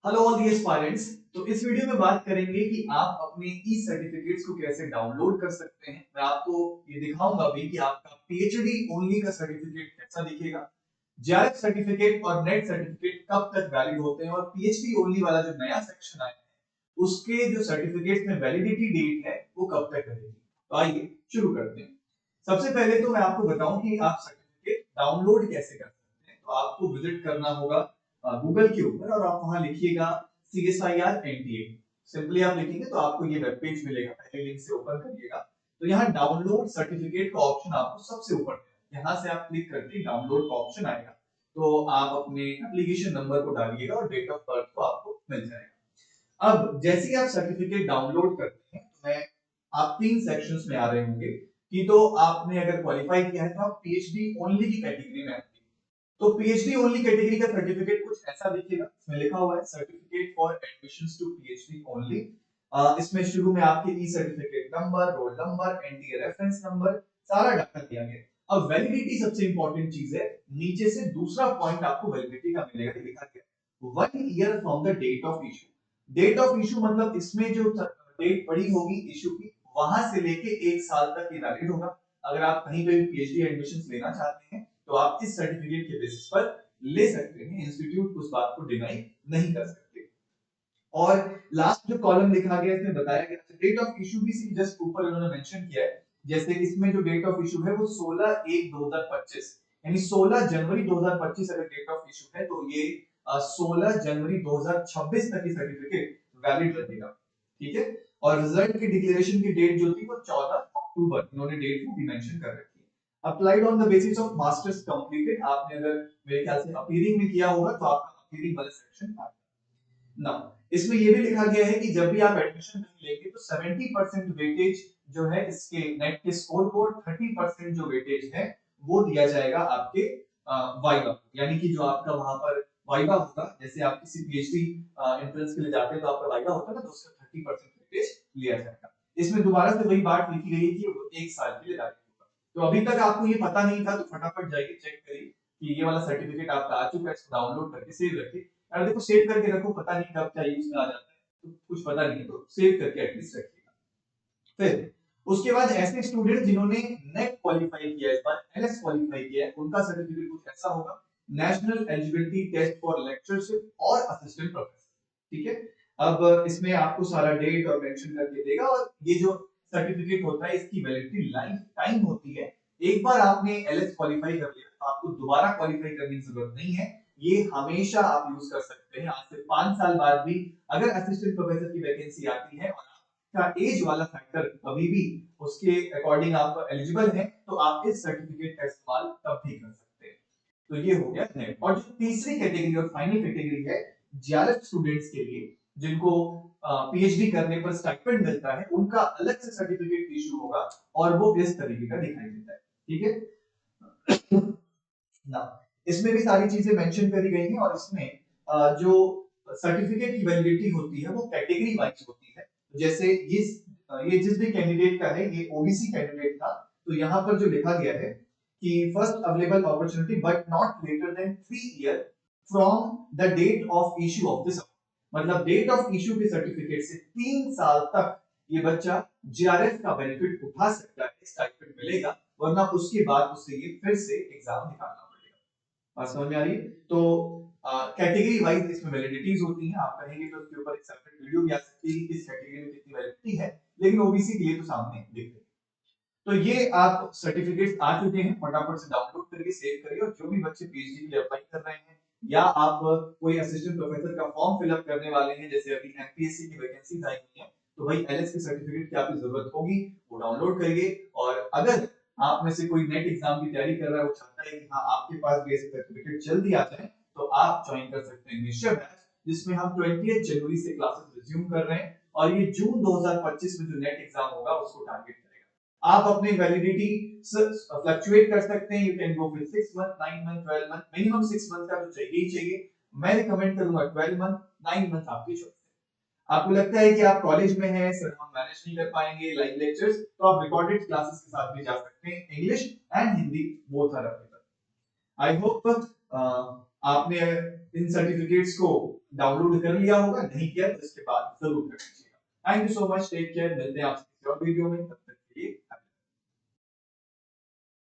Hello all the aspirants. तो इस video में बात करेंगे कि आप अपने ई सर्टिफिकेट्स को कैसे डाउनलोड कर सकते हैं। मैं आपको ये दिखाऊंगा भी कि आपका पीएचडी ओनली का सर्टिफिकेट कैसा दिखेगा। जेआरएफ सर्टिफिकेट और नेट सर्टिफिकेट कब तक वैलिड होते हैं और पीएचडी ओनली वाला जो नया सेक्शन आया है उसके जो सर्टिफिकेट्स में वैलिडिटी डेट है वो कब तक रहेगी। तो आइए शुरू करते हैं। सबसे पहले तो मैं आपको बताऊं कि आप सर्टिफिकेट डाउनलोड कैसे कर सकते हैं। तो आपको विजिट करना होगा गूगल के ऊपर और आप वहां लिखिएगा CSIR NTA। सिंपली आप लिखेंगे तो आपको ये वेब पेज मिलेगा। पहले लिंक से ओपन करिएगा तो यहाँ डाउनलोड सर्टिफिकेट का ऑप्शन आपको सबसे ऊपर है। यहाँ से आप क्लिक करके डाउनलोड का ऑप्शन आएगा तो आप अपने एप्लीकेशन नंबर को डालिएगा और डेट ऑफ बर्थ को आपको मिल जाएगा। अब जैसे ही आप सर्टिफिकेट डाउनलोड करते हैं तो मैं आप तीन सेक्शंस में आ रहे होंगे कि तो आपने अगर क्वालिफाई किया है तो आप पीएचडी ओनली की कैटेगरी में आएंगे। तो पीएचडी ओनली कैटेगरी का सर्टिफिकेट कुछ ऐसा दिखेगा। इसमें लिखा हुआ है certificate for admissions to PhD only. इसमें शुरू में आपके e certificate number, roll number, NTA reference number, सारा डाटा दिया गया है। अब वैलिडिटी सबसे इंपॉर्टेंट चीज है। नीचे से दूसरा पॉइंट आपको वैलिडिटी का मिलेगा, लिखा गया 1 year from the date of issue. Date of issue मतलब इसमें जो डेट पड़ी होगी इशू की वहां से लेके 1 साल तक ये वैलिड होगा। अगर आप कहीं पे भी पीएचडी एडमिशंस लेना चाहते हैं तो आप इस सर्टिफिकेट के बेसिस पर ले सकते हैं। इंस्टीट्यूट उस बात को डिनाई नहीं कर सकते। और लास्ट जो कॉलम लिखा गया इसमें बताया गया डेट ऑफ इशू भी जस्ट ऊपर उन्होंने मेंशन किया है। जैसे इसमें जो डेट ऑफ इशू है वो 16/1/2025 यानी 16 जनवरी 2025 अगर डेट ऑफ इशू है तो ये 16 जनवरी 2026 तक की सर्टिफिकेट वैलिड रहेगा। ठीक है। और रिजल्ट की डिक्लेरेशन की डेट जो थी वो 14 अक्टूबर इन्होंने डेट को भी मेंशन कर रखी है। Applied on the basis of masters completed. आपने अगर मेरे ख्याल से अपीयरिंग में किया होगा तो आपका अपीयरिंग वाला सेक्शन आ ना। इसमें ये भी लिखा गया है कि जब भी आप एडमिशन नहीं लेंगे तो 70% वेटेज जो है इसके नेट के स्कोर को, 30% जो वेटेज है वो दिया जाएगा आपके वाइवा। यानी कि जो आपका वहां पर वाइवा होगा, जैसे आप किसी पीएचडी एंट्रेंस के लिए जाते हैं तो आपका वाइवा होता है ना, तो उसका 30% वेटेज लिया जाएगा। इसमें दोबारा से वही बात लिखी गई है कि वो 1 साल के लिए लागू होगा। तो अभी तक आपको ये पता नहीं था तो फटाफट जाइए चेक करिए कि ये वाला सर्टिफिकेट आपका आ चुका है। इसको डाउनलोड करके सेव रखिए। अरे देखो सेव करके रखो, पता नहीं कब क्या यूज में आ जाता है, तो कुछ पता नहीं है तो सेव करके एटलीस्ट रखिएगा। फिर उसके बाद ऐसे स्टूडेंट जिन्होंने नेट क्वालिफाई किया है, इस बार एलएस क्वालिफाई किया है, उनका सर्टिफिकेट कुछ ऐसा होगा। National eligibility test for lectureship और असिस्टेंट प्रोफेसर। ठीक है। अब इसमें आपको सारा डेट और मेंशन करके देगा और ये जो सर्टिफिकेट होता है इसकी वैलिडिटी लाइफ टाइम होती है। एक बार आपने एलएस क्वालिफाई कर लिया तो आपको दोबारा क्वालिफाई करने की जरूरत नहीं है। ये हमेशा आप यूज कर सकते हैं। आज से 5 साल बाद भी अगर असिस्टेंट प्रोफेसर की वैकेंसी आती है और का एज वाला फैक्टर अभी भी उसके अकॉर्डिंग आप एलिजिबल हैं तो आप इस सर्टिफिकेट का इस्तेमाल तब भी कर सकते हैं। तो ये हो गया नेट। और जो तीसरी कैटेगरी और फाइनल कैटेगरी है जेआरएफ स्टूडेंट्स के लिए, जिनको पीएचडी करने पर स्टाइपेंड मिलता है, उनका अलग से सर्टिफिकेट इशू होगा और वो इस तरीके का दिखाई देता है। ठीक है ना। इसमें भी सारी चीजें मेंशन करी गई हैं और इसमें जो सर्टिफिकेट की वैलिडिटी होती है वो कैटेगरी वाइज होती है। जैसे ये जिस भी कैंडिडेट का है, ये ओबीसी कैंडिडेट था, तो यहाँ पर जो लिखा गया है कि first available opportunity but not later than 3 year from the date of issue of this. मतलब डेट ऑफ इशू के सर्टिफिकेट से 3 साल तक ये बच्चा जेआरएफ का बेनिफिट उठा सकता है, स्टाइपेंड मिलेगा, वरना उसके बाद उसे ये फिर से एग्जाम निकालना पड़ेगा। बात समझ में आ रही है? तो कैटेगरी वाइज इसमें वैलिडिटीज होती हैं। आप कहेंगे तो उसके ऊपर एक सेपरेट वीडियो भी आ सकती है कि किस कैटेगरी में कितनी वैलिडिटी है, लेकिन ओबीसी के लिए तो सामने दिख रही है। तो ये आप सर्टिफिकेट्स आ चुके हैं, फटाफट से डाउनलोड करके सेव करिए। और जो भी बच्चे पीएचडी के लिए अप्लाई कर रहे हैं या आप कोई असिस्टेंट प्रोफेसर का फॉर्म फिलअप करने वाले हैं, जैसे अभी एमपीएससी की वैकेंसीज आई हुई हैं, तो भाई एलएस की सर्टिफिकेट की आपकी जरूरत होगी, वो डाउनलोड करिए। और अगर आप में से कोई नेट एग्जाम की तैयारी कर रहा है, वो चाहता है कि हाँ आपके पास भी ऐसे सर्टिफिकेट जल्दी आ जाए, तो आप ज्वाइन कर सकते हैं निश्चय बैच, जिसमें हम 20 जनवरी से क्लासेस रिज्यूम कर रहे हैं और ये जून 2025 में जो नेट एग्जाम होगा उसको टारगेट करेगा। आप अपनी वैलिडिटी फ्लक्चुएट कर सकते हैं। You can go with 6 month, 9 month, 12 month, minimum 6 month का तो चाहिए ही चाहिए। मैं रिकमेंड करूंगा 12 मंथ, 9 मंथ आपकी चॉइस। आपको लगता है कि आप कॉलेज में हैं, सर हम मैनेज नहीं कर पाएंगे लाइव लेक्चर्स, तो आप रिकॉर्डेड क्लासेस के साथ भी जा सकते हैं। English and Hindi both are available. I hope आपने इन सर्टिफिकेट्स को डाउनलोड कर लिया होगा, नहीं किया तो इसके बाद जरूर कर लीजिएगा। Thank you so much, take care, मिलते हैं आपसे किसी और वीडियो में।